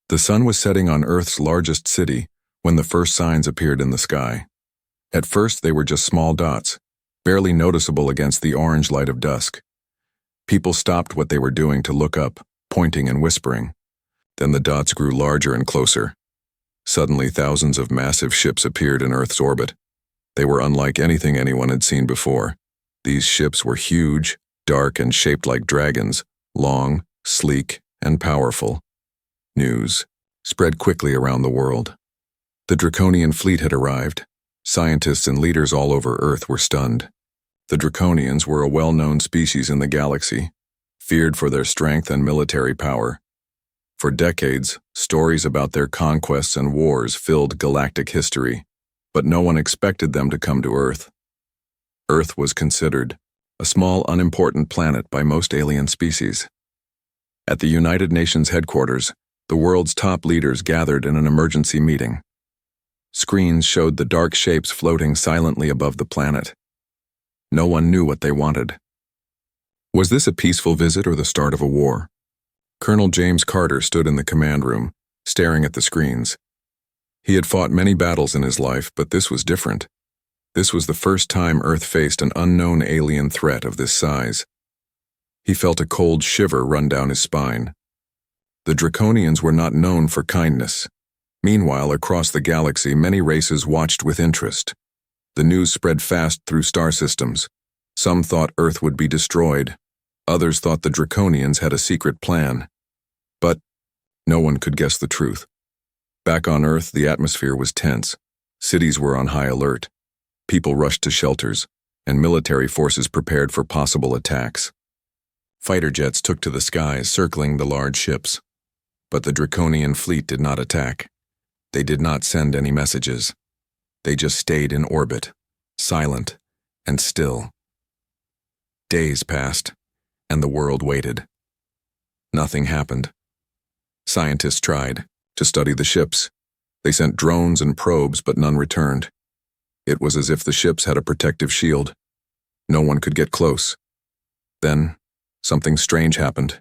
The sun was setting on Earth's largest city when the first signs appeared in the sky. At first, they were just small dots, barely noticeable against the orange light of dusk. People stopped what they were doing to look up, pointing and whispering. Then the dots grew larger and closer. Suddenly, thousands of massive ships appeared in Earth's orbit. They were unlike anything anyone had seen before. These ships were huge, dark, and shaped like dragons, long, sleek, and powerful. News spread quickly around the world. The Draconian fleet had arrived. Scientists and leaders all over Earth were stunned. The Draconians were a well-known species in the galaxy, feared for their strength and military power. For decades, stories about their conquests and wars filled galactic history, but no one expected them to come to Earth. Earth was considered a small, unimportant planet by most alien species. At the United Nations headquarters, the world's top leaders gathered in an emergency meeting. Screens showed the dark shapes floating silently above the planet. No one knew what they wanted. Was this a peaceful visit or the start of a war? Colonel James Carter stood in the command room, staring at the screens. He had fought many battles in his life, but this was different. This was the first time Earth faced an unknown alien threat of this size. He felt a cold shiver run down his spine. The Draconians were not known for kindness. Meanwhile, across the galaxy, many races watched with interest. The news spread fast through star systems. Some thought Earth would be destroyed. Others thought the Draconians had a secret plan. But no one could guess the truth. Back on Earth, the atmosphere was tense. Cities were on high alert. People rushed to shelters, and military forces prepared for possible attacks. Fighter jets took to the skies, circling the large ships. But the Draconian fleet did not attack. They did not send any messages. They just stayed in orbit, silent and still. Days passed, and the world waited. Nothing happened. Scientists tried to study the ships. They sent drones and probes, but none returned. It was as if the ships had a protective shield. No one could get close. Then, something strange happened.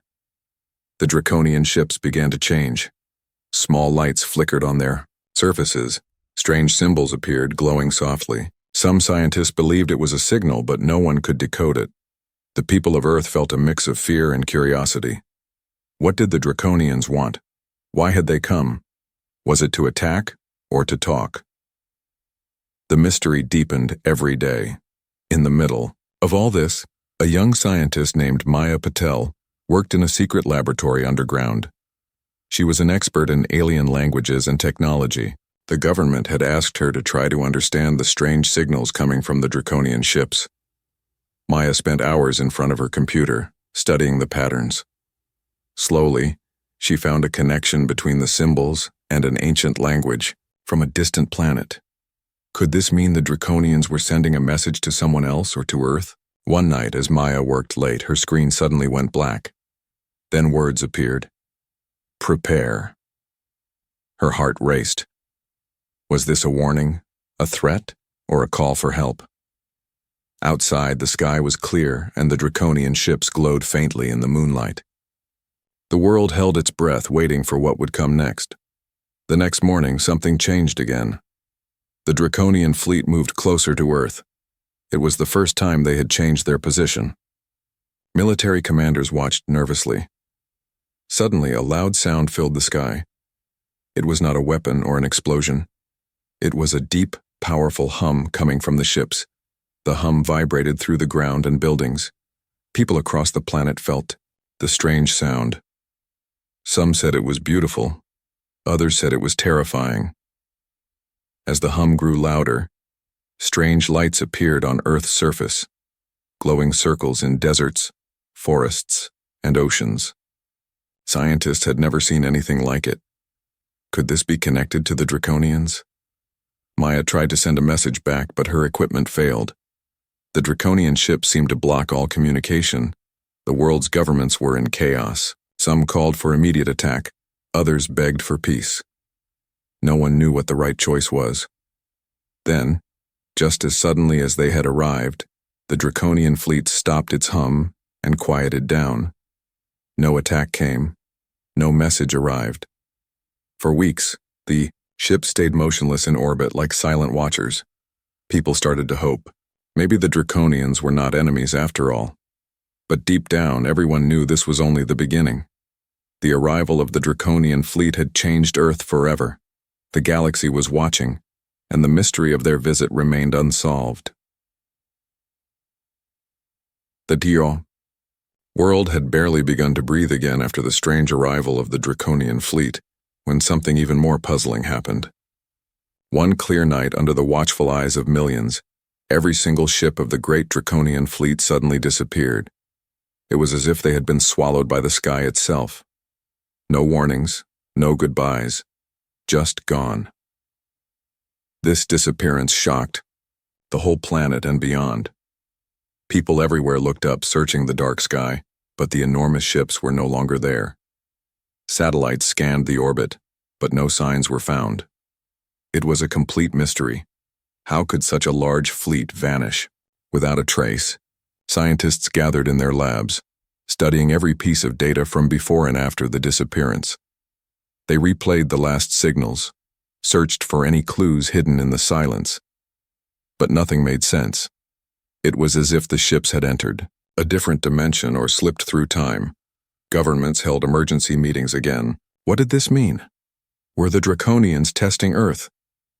The Draconian ships began to change. Small lights flickered on their surfaces. Strange symbols appeared, glowing softly. Some scientists believed it was a signal, but no one could decode it. The people of Earth felt a mix of fear and curiosity. What did the Draconians want? Why had they come? Was it to attack or to talk? The mystery deepened every day. In the middle of all this, a young scientist named Maya Patel worked in a secret laboratory underground. She was an expert in alien languages and technology. The government had asked her to try to understand the strange signals coming from the Draconian ships. Maya spent hours in front of her computer, studying the patterns. Slowly, she found a connection between the symbols and an ancient language from a distant planet. Could this mean the Draconians were sending a message to someone else or to Earth? One night, as Maya worked late, her screen suddenly went black. Then words appeared. Prepare. Her heart raced. Was this a warning, a threat, or a call for help? Outside, the sky was clear, and the Draconian ships glowed faintly in the moonlight. The world held its breath, waiting for what would come next. The next morning, something changed again. The Draconian fleet moved closer to Earth. It was the first time they had changed their position. Military commanders watched nervously. Suddenly, a loud sound filled the sky. It was not a weapon or an explosion. It was a deep, powerful hum coming from the ships. The hum vibrated through the ground and buildings. People across the planet felt the strange sound. Some said it was beautiful. Others said it was terrifying. As the hum grew louder, strange lights appeared on Earth's surface, glowing circles in deserts, forests, and oceans. Scientists had never seen anything like it. Could this be connected to the Draconians? Maya tried to send a message back, but her equipment failed. The Draconian ships seemed to block all communication. The world's governments were in chaos. Some called for immediate attack. Others begged for peace. No one knew what the right choice was. Then, just as suddenly as they had arrived, the Draconian fleet stopped its hum and quieted down. No attack came. No message arrived. For weeks, the ships stayed motionless in orbit like silent watchers. People started to hope. Maybe the Draconians were not enemies after all. But deep down, everyone knew this was only the beginning. The arrival of the Draconian fleet had changed Earth forever. The galaxy was watching, and the mystery of their visit remained unsolved. The Dio world had barely begun to breathe again after the strange arrival of the Draconian fleet, when something even more puzzling happened. One clear night under the watchful eyes of millions, every single ship of the great Draconian fleet suddenly disappeared. It was as if they had been swallowed by the sky itself. No warnings, no goodbyes, just gone. This disappearance shocked the whole planet and beyond. People everywhere looked up, searching the dark sky, but the enormous ships were no longer there. Satellites scanned the orbit, but no signs were found. It was a complete mystery. How could such a large fleet vanish without a trace? Scientists gathered in their labs, studying every piece of data from before and after the disappearance. They replayed the last signals, searched for any clues hidden in the silence. But nothing made sense. It was as if the ships had entered a different dimension or slipped through time. Governments held emergency meetings again. What did this mean? Were the Draconians testing Earth?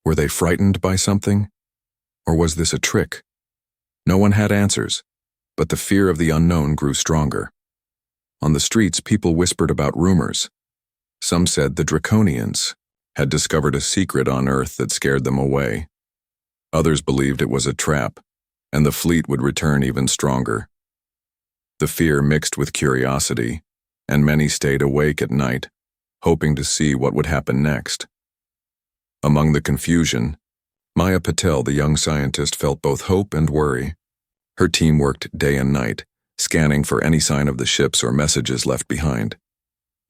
Were they frightened by something? Or was this a trick? No one had answers, but the fear of the unknown grew stronger. On the streets, people whispered about rumors. Some said the Draconians had discovered a secret on Earth that scared them away. Others believed it was a trap, and the fleet would return even stronger. The fear mixed with curiosity, and many stayed awake at night, hoping to see what would happen next. Among the confusion, Maya Patel, the young scientist, felt both hope and worry. Her team worked day and night, scanning for any sign of the ships or messages left behind.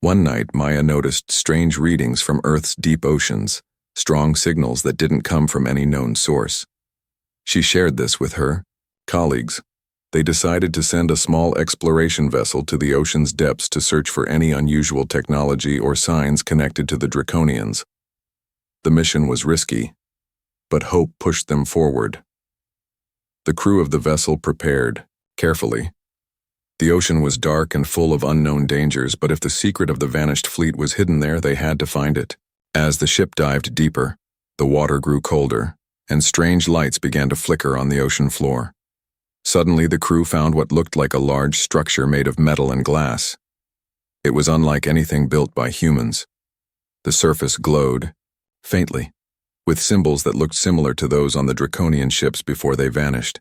One night, Maya noticed strange readings from Earth's deep oceans, strong signals that didn't come from any known source. She shared this with her colleagues. They decided to send a small exploration vessel to the ocean's depths to search for any unusual technology or signs connected to the Draconians. The mission was risky, but hope pushed them forward. The crew of the vessel prepared, carefully. The ocean was dark and full of unknown dangers, but if the secret of the vanished fleet was hidden there, they had to find it. As the ship dived deeper, the water grew colder, and strange lights began to flicker on the ocean floor. Suddenly, the crew found what looked like a large structure made of metal and glass. It was unlike anything built by humans. The surface glowed, faintly, with symbols that looked similar to those on the Draconian ships before they vanished.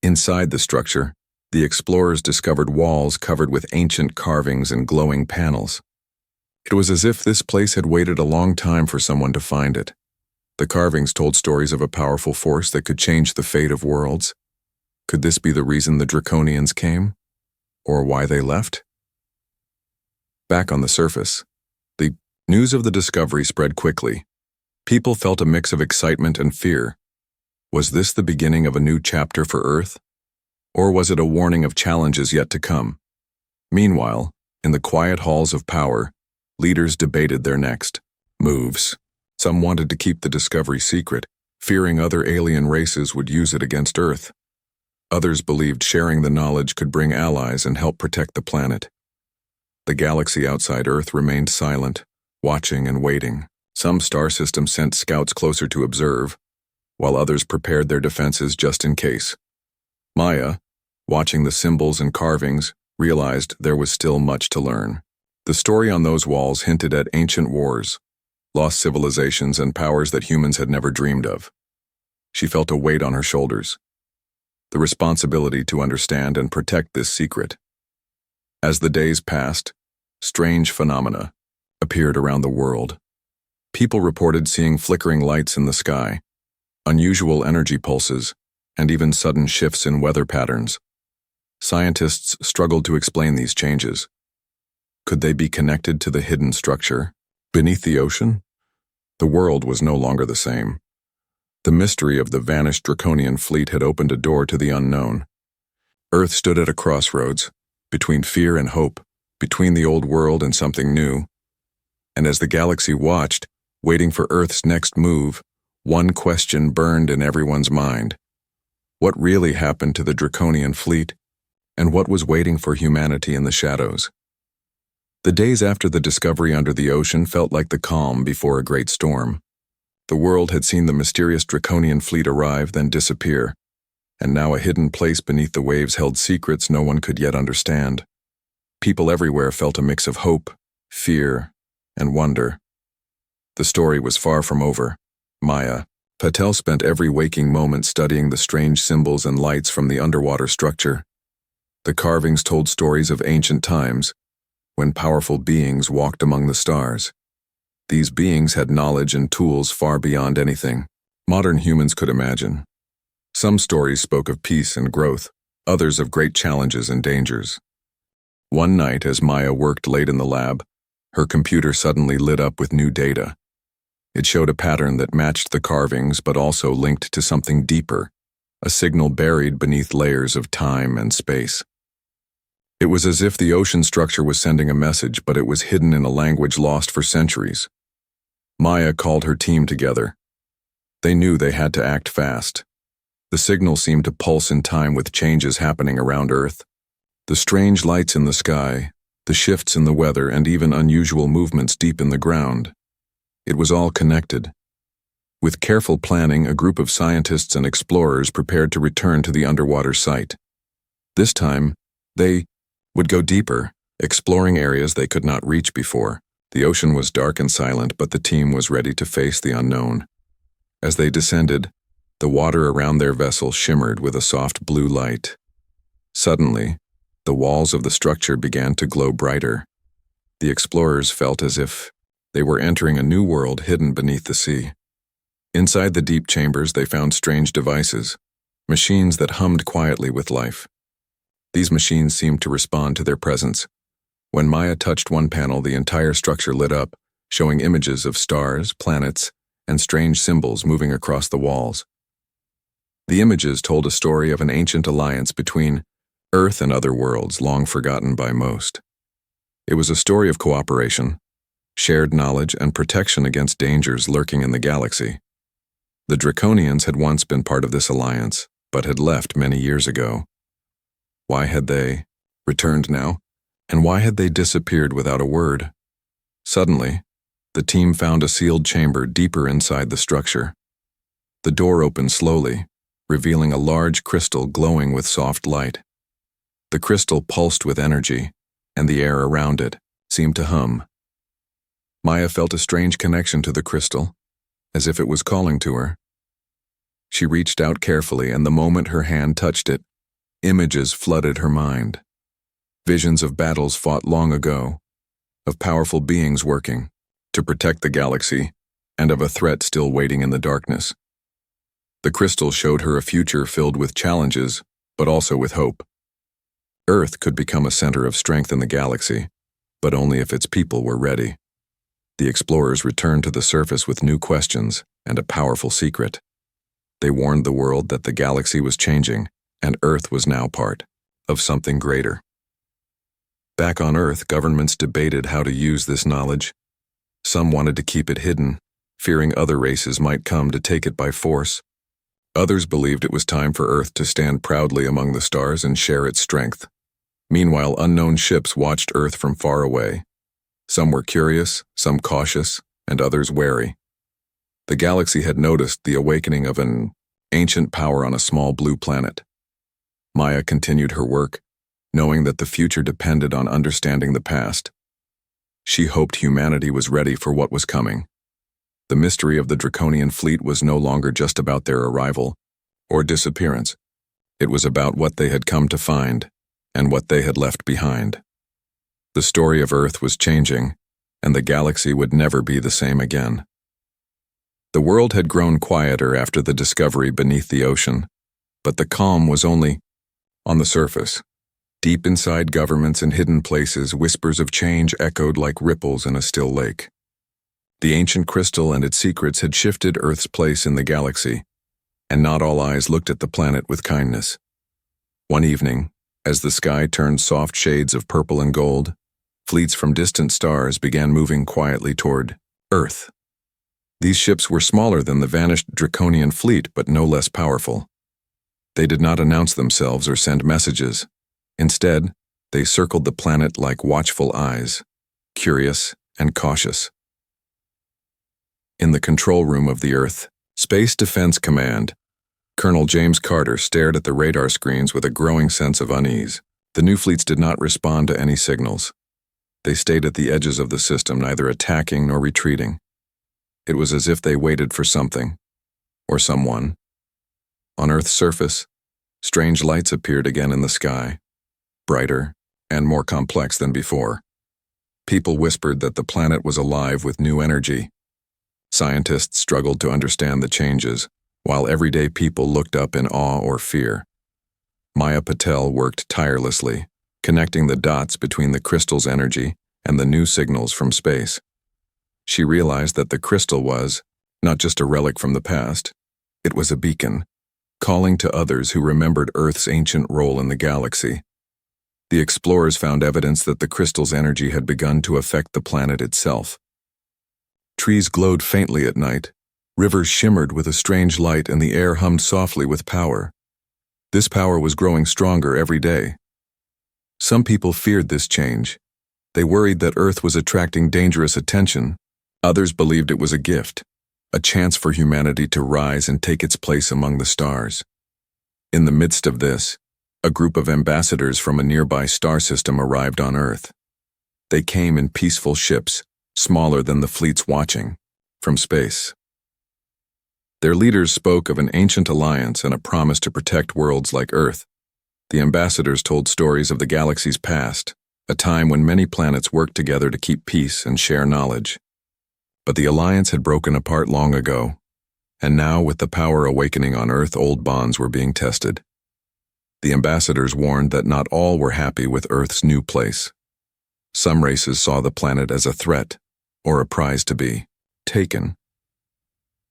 Inside the structure, the explorers discovered walls covered with ancient carvings and glowing panels. It was as if this place had waited a long time for someone to find it. The carvings told stories of a powerful force that could change the fate of worlds. Could this be the reason the Draconians came? Or why they left? Back on the surface, the news of the discovery spread quickly. People felt a mix of excitement and fear. Was this the beginning of a new chapter for Earth? Or was it a warning of challenges yet to come? Meanwhile, in the quiet halls of power, leaders debated their next moves. Some wanted to keep the discovery secret, fearing other alien races would use it against Earth. Others believed sharing the knowledge could bring allies and help protect the planet. The galaxy outside Earth remained silent, watching and waiting. Some star systems sent scouts closer to observe, while others prepared their defenses just in case. Maya, watching the symbols and carvings, realized there was still much to learn. The story on those walls hinted at ancient wars, lost civilizations, and powers that humans had never dreamed of. She felt a weight on her shoulders, the responsibility to understand and protect this secret. As the days passed, strange phenomena appeared around the world. People reported seeing flickering lights in the sky, unusual energy pulses, and even sudden shifts in weather patterns. Scientists struggled to explain these changes. Could they be connected to the hidden structure beneath the ocean? The world was no longer the same. The mystery of the vanished Draconian fleet had opened a door to the unknown. Earth stood at a crossroads, between fear and hope, between the old world and something new. And as the galaxy watched, waiting for Earth's next move, one question burned in everyone's mind. What really happened to the Draconian fleet, and what was waiting for humanity in the shadows? The days after the discovery under the ocean felt like the calm before a great storm. The world had seen the mysterious Draconian fleet arrive, then disappear, and now a hidden place beneath the waves held secrets no one could yet understand. People everywhere felt a mix of hope, fear, and wonder. The story was far from over. Maya Patel spent every waking moment studying the strange symbols and lights from the underwater structure. The carvings told stories of ancient times, when powerful beings walked among the stars. These beings had knowledge and tools far beyond anything modern humans could imagine. Some stories spoke of peace and growth, others of great challenges and dangers. One night, as Maya worked late in the lab, her computer suddenly lit up with new data. It showed a pattern that matched the carvings but also linked to something deeper, a signal buried beneath layers of time and space. It was as if the ocean structure was sending a message, but it was hidden in a language lost for centuries. Maya called her team together. They knew they had to act fast. The signal seemed to pulse in time with changes happening around Earth. The strange lights in the sky, the shifts in the weather, and even unusual movements deep in the ground. It was all connected. With careful planning, a group of scientists and explorers prepared to return to the underwater site. This time, they would go deeper, exploring areas they could not reach before. The ocean was dark and silent, but the team was ready to face the unknown. As they descended, the water around their vessel shimmered with a soft blue light. Suddenly, the walls of the structure began to glow brighter. The explorers felt as if they were entering a new world hidden beneath the sea. Inside the deep chambers, they found strange devices, machines that hummed quietly with life. These machines seemed to respond to their presence. When Maya touched one panel, the entire structure lit up, showing images of stars, planets, and strange symbols moving across the walls. The images told a story of an ancient alliance between Earth and other worlds long forgotten by most. It was a story of cooperation, shared knowledge, and protection against dangers lurking in the galaxy. The Draconians had once been part of this alliance, but had left many years ago. Why had they returned now? And why had they disappeared without a word? Suddenly, the team found a sealed chamber deeper inside the structure. The door opened slowly, revealing a large crystal glowing with soft light. The crystal pulsed with energy, and the air around it seemed to hum. Maya felt a strange connection to the crystal, as if it was calling to her. She reached out carefully, and the moment her hand touched it, images flooded her mind. Visions of battles fought long ago, of powerful beings working to protect the galaxy, and of a threat still waiting in the darkness. The crystal showed her a future filled with challenges, but also with hope. Earth could become a center of strength in the galaxy, but only if its people were ready. The explorers returned to the surface with new questions and a powerful secret. They warned the world that the galaxy was changing, and Earth was now part of something greater. Back on Earth, governments debated how to use this knowledge. Some wanted to keep it hidden, fearing other races might come to take it by force. Others believed it was time for Earth to stand proudly among the stars and share its strength. Meanwhile, unknown ships watched Earth from far away. Some were curious, some cautious, and others wary. The galaxy had noticed the awakening of an ancient power on a small blue planet. Maya continued her work, knowing that the future depended on understanding the past. She hoped humanity was ready for what was coming. The mystery of the Draconian fleet was no longer just about their arrival or disappearance. It was about what they had come to find and what they had left behind. The story of Earth was changing, and the galaxy would never be the same again. The world had grown quieter after the discovery beneath the ocean, but the calm was only on the surface. Deep inside governments and hidden places, whispers of change echoed like ripples in a still lake. The ancient crystal and its secrets had shifted Earth's place in the galaxy, and not all eyes looked at the planet with kindness. One evening, as the sky turned soft shades of purple and gold, fleets from distant stars began moving quietly toward Earth. These ships were smaller than the vanished Draconian fleet, but no less powerful. They did not announce themselves or send messages. Instead, they circled the planet like watchful eyes, curious and cautious. In the control room of the Earth Space Defense Command, Colonel James Carter stared at the radar screens with a growing sense of unease. The new fleets did not respond to any signals. They stayed at the edges of the system, neither attacking nor retreating. It was as if they waited for something, or someone. On Earth's surface, strange lights appeared again in the sky, brighter and more complex than before. People whispered that the planet was alive with new energy. Scientists struggled to understand the changes, while everyday people looked up in awe or fear. Maya Patel worked tirelessly, connecting the dots between the crystal's energy and the new signals from space. She realized that the crystal was not just a relic from the past, it was a beacon, calling to others who remembered Earth's ancient role in the galaxy. The explorers found evidence that the crystal's energy had begun to affect the planet itself. Trees glowed faintly at night, rivers shimmered with a strange light, and the air hummed softly with power. This power was growing stronger every day. Some people feared this change. They worried that Earth was attracting dangerous attention. Others believed it was a gift, a chance for humanity to rise and take its place among the stars. In the midst of this, a group of ambassadors from a nearby star system arrived on Earth. They came in peaceful ships, smaller than the fleets watching, from space. Their leaders spoke of an ancient alliance and a promise to protect worlds like Earth. The ambassadors told stories of the galaxy's past, a time when many planets worked together to keep peace and share knowledge. But the alliance had broken apart long ago, and now with the power awakening on Earth, old bonds were being tested. The ambassadors warned that not all were happy with Earth's new place. Some races saw the planet as a threat, or a prize to be taken.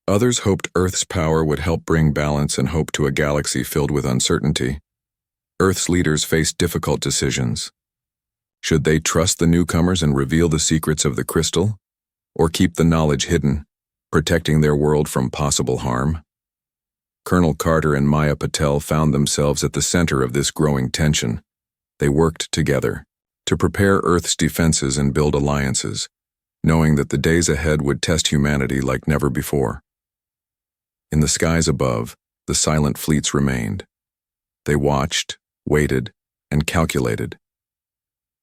Others hoped Earth's power would help bring balance and hope to a galaxy filled with uncertainty. Earth's leaders faced difficult decisions. Should they trust the newcomers and reveal the secrets of the crystal, or keep the knowledge hidden, protecting their world from possible harm? Colonel Carter and Maya Patel found themselves at the center of this growing tension. They worked together to prepare Earth's defenses and build alliances, knowing that the days ahead would test humanity like never before. In the skies above, the silent fleets remained. They watched, waited, and calculated.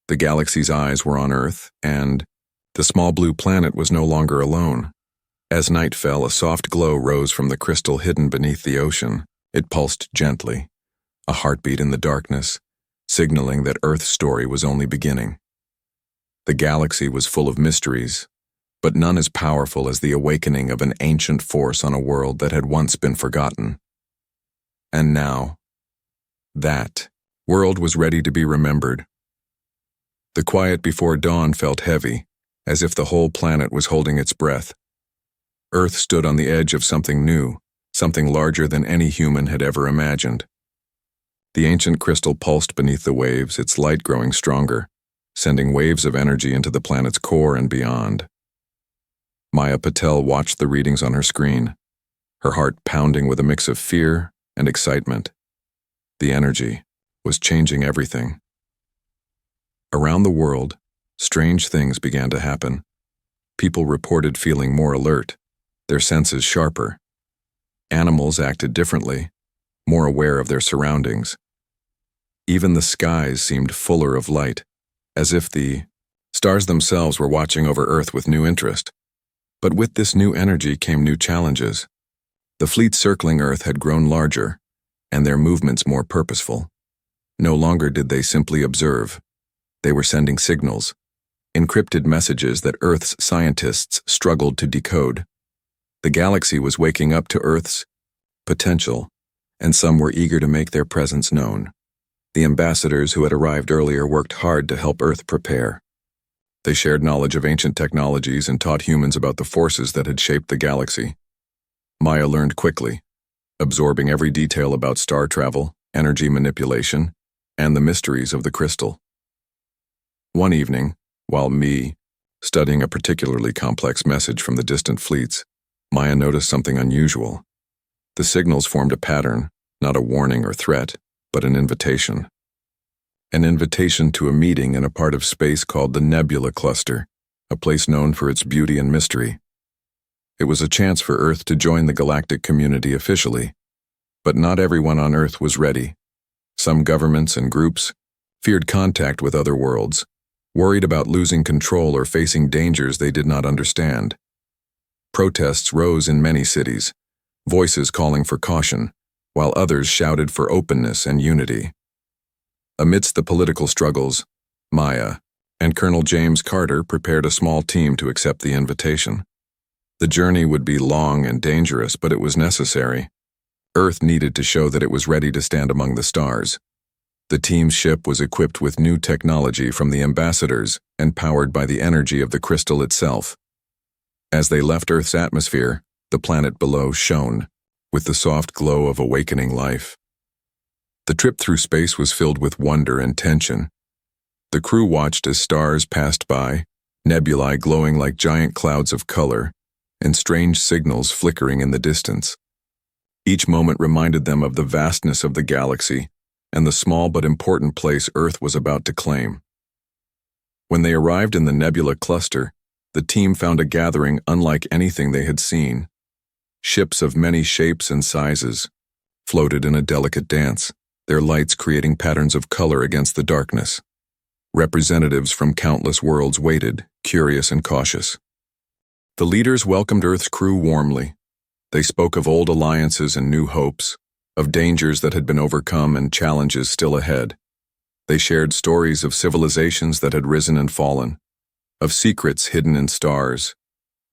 The galaxy's eyes were on Earth, and the small blue planet was no longer alone. As night fell, a soft glow rose from the crystal hidden beneath the ocean. It pulsed gently, a heartbeat in the darkness, signaling that Earth's story was only beginning. The galaxy was full of mysteries, but none as powerful as the awakening of an ancient force on a world that had once been forgotten. And now, that world was ready to be remembered. The quiet before dawn felt heavy, as if the whole planet was holding its breath. Earth stood on the edge of something new, something larger than any human had ever imagined. The ancient crystal pulsed beneath the waves, its light growing stronger, sending waves of energy into the planet's core and beyond. Maya Patel watched the readings on her screen, her heart pounding with a mix of fear and excitement. The energy was changing everything. Around the world, strange things began to happen. People reported feeling more alert, their senses sharper. Animals acted differently, more aware of their surroundings. Even the skies seemed fuller of light, as if the stars themselves were watching over Earth with new interest. But with this new energy came new challenges. The fleets circling Earth had grown larger, and their movements more purposeful. No longer did they simply observe. They were sending signals, encrypted messages that Earth's scientists struggled to decode. The galaxy was waking up to Earth's potential, and some were eager to make their presence known. The ambassadors who had arrived earlier worked hard to help Earth prepare. They shared knowledge of ancient technologies and taught humans about the forces that had shaped the galaxy. Maya learned quickly, absorbing every detail about star travel, energy manipulation, and the mysteries of the crystal. One evening, While studying a particularly complex message from the distant fleets, Maya noticed something unusual. The signals formed a pattern, not a warning or threat, but an invitation. An invitation to a meeting in a part of space called the Nebula Cluster, a place known for its beauty and mystery. It was a chance for Earth to join the galactic community officially, but not everyone on Earth was ready. Some governments and groups feared contact with other worlds, worried about losing control or facing dangers they did not understand. Protests rose in many cities, voices calling for caution, while others shouted for openness and unity. Amidst the political struggles, Maya and Colonel James Carter prepared a small team to accept the invitation. The journey would be long and dangerous, but it was necessary. Earth needed to show that it was ready to stand among the stars. The team's ship was equipped with new technology from the ambassadors and powered by the energy of the crystal itself. As they left Earth's atmosphere, the planet below shone with the soft glow of awakening life. The trip through space was filled with wonder and tension. The crew watched as stars passed by, nebulae glowing like giant clouds of color, and strange signals flickering in the distance. Each moment reminded them of the vastness of the galaxy and the small but important place Earth was about to claim. When they arrived in the nebula cluster, the team found a gathering unlike anything they had seen. Ships of many shapes and sizes floated in a delicate dance, their lights creating patterns of color against the darkness. Representatives from countless worlds waited, curious and cautious. The leaders welcomed Earth's crew warmly. They spoke of old alliances and new hopes, of dangers that had been overcome and challenges still ahead. They shared stories of civilizations that had risen and fallen, of secrets hidden in stars,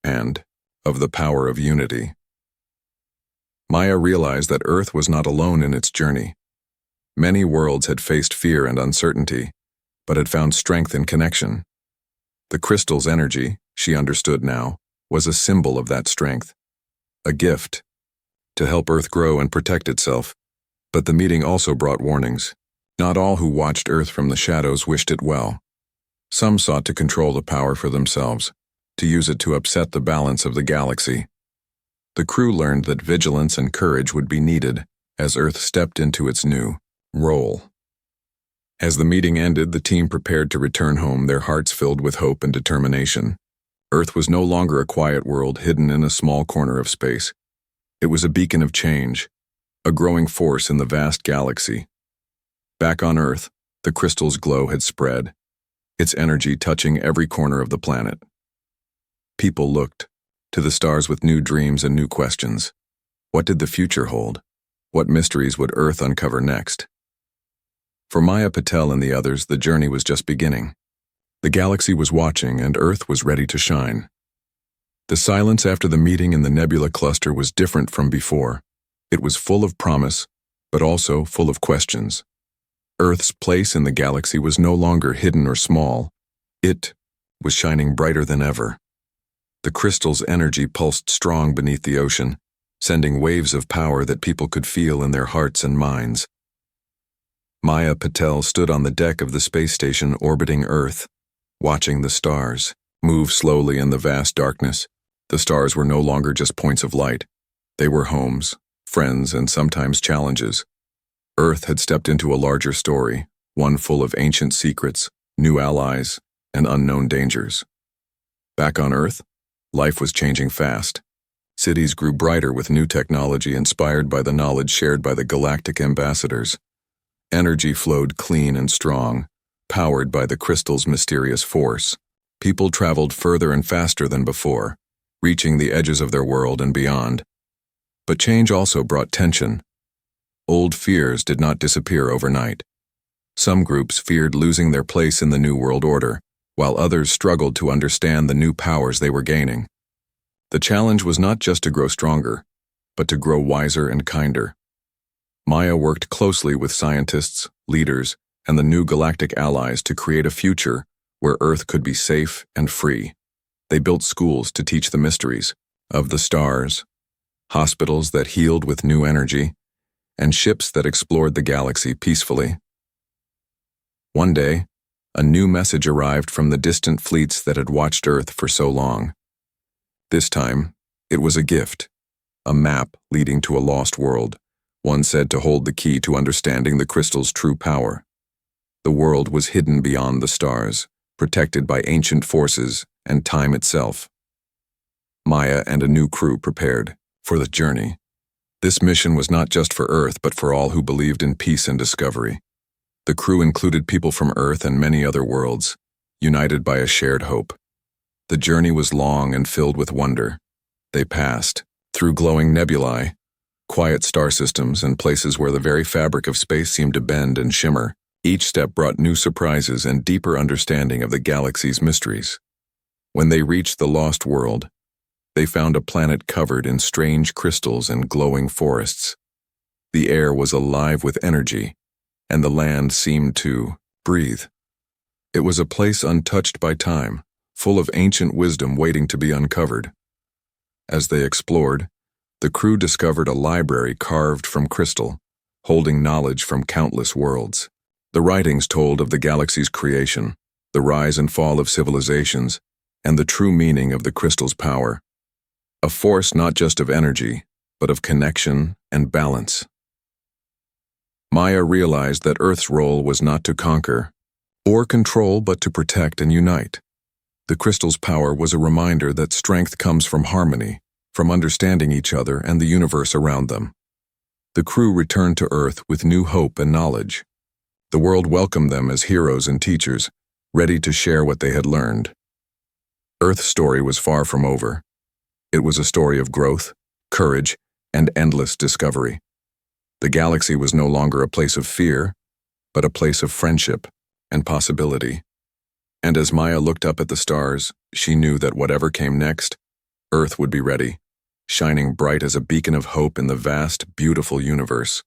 and of the power of unity. Maya realized that Earth was not alone in its journey. Many worlds had faced fear and uncertainty, but had found strength in connection. The crystal's energy, she understood now, was a symbol of that strength, a gift to help Earth grow and protect itself. But the meeting also brought warnings. Not all who watched Earth from the shadows wished it well. Some sought to control the power for themselves, to use it to upset the balance of the galaxy. The crew learned that vigilance and courage would be needed as Earth stepped into its new role. As the meeting ended, the team prepared to return home, their hearts filled with hope and determination. Earth was no longer a quiet world hidden in a small corner of space. It was a beacon of change, a growing force in the vast galaxy. Back on Earth, the crystal's glow had spread, its energy touching every corner of the planet. People looked to the stars with new dreams and new questions. What did the future hold? What mysteries would Earth uncover next? For Maya Patel and the others, the journey was just beginning. The galaxy was watching, and Earth was ready to shine. The silence after the meeting in the nebula cluster was different from before. It was full of promise, but also full of questions. Earth's place in the galaxy was no longer hidden or small. It was shining brighter than ever. The crystal's energy pulsed strong beneath the ocean, sending waves of power that people could feel in their hearts and minds. Maya Patel stood on the deck of the space station orbiting Earth, watching the stars move slowly in the vast darkness. The stars were no longer just points of light. They were homes, friends, and sometimes challenges. Earth had stepped into a larger story, one full of ancient secrets, new allies, and unknown dangers. Back on Earth, life was changing fast. Cities grew brighter with new technology inspired by the knowledge shared by the galactic ambassadors. Energy flowed clean and strong, powered by the crystal's mysterious force. People traveled further and faster than before, reaching the edges of their world and beyond. But change also brought tension. Old fears did not disappear overnight. Some groups feared losing their place in the New World Order, while others struggled to understand the new powers they were gaining. The challenge was not just to grow stronger, but to grow wiser and kinder. Maya worked closely with scientists, leaders, and the new galactic allies to create a future where Earth could be safe and free. They built schools to teach the mysteries of the stars, hospitals that healed with new energy, and ships that explored the galaxy peacefully. One day, A new message arrived from the distant fleets that had watched Earth for so long. This time, it was a gift, a map leading to a lost world, one said to hold the key to understanding the crystal's true power. The world was hidden beyond the stars, protected by ancient forces and time itself. Maya and a new crew prepared for the journey. This mission was not just for Earth, but for all who believed in peace and discovery. The crew included people from Earth and many other worlds, united by a shared hope. The journey was long and filled with wonder. They passed through glowing nebulae, quiet star systems, and places where the very fabric of space seemed to bend and shimmer. Each step brought new surprises and deeper understanding of the galaxy's mysteries. When they reached the lost world, they found a planet covered in strange crystals and glowing forests. The air was alive with energy, and the land seemed to breathe. It was a place untouched by time, full of ancient wisdom waiting to be uncovered. As they explored, the crew discovered a library carved from crystal, holding knowledge from countless worlds. The writings told of the galaxy's creation, the rise and fall of civilizations, and the true meaning of the crystal's power. A force not just of energy, but of connection and balance. Maya realized that Earth's role was not to conquer or control, but to protect and unite. The crystal's power was a reminder that strength comes from harmony, from understanding each other and the universe around them. The crew returned to Earth with new hope and knowledge. The world welcomed them as heroes and teachers, ready to share what they had learned. Earth's story was far from over. It was a story of growth, courage, and endless discovery. The galaxy was no longer a place of fear, but a place of friendship and possibility. And as Maya looked up at the stars, she knew that whatever came next, Earth would be ready, shining bright as a beacon of hope in the vast, beautiful universe.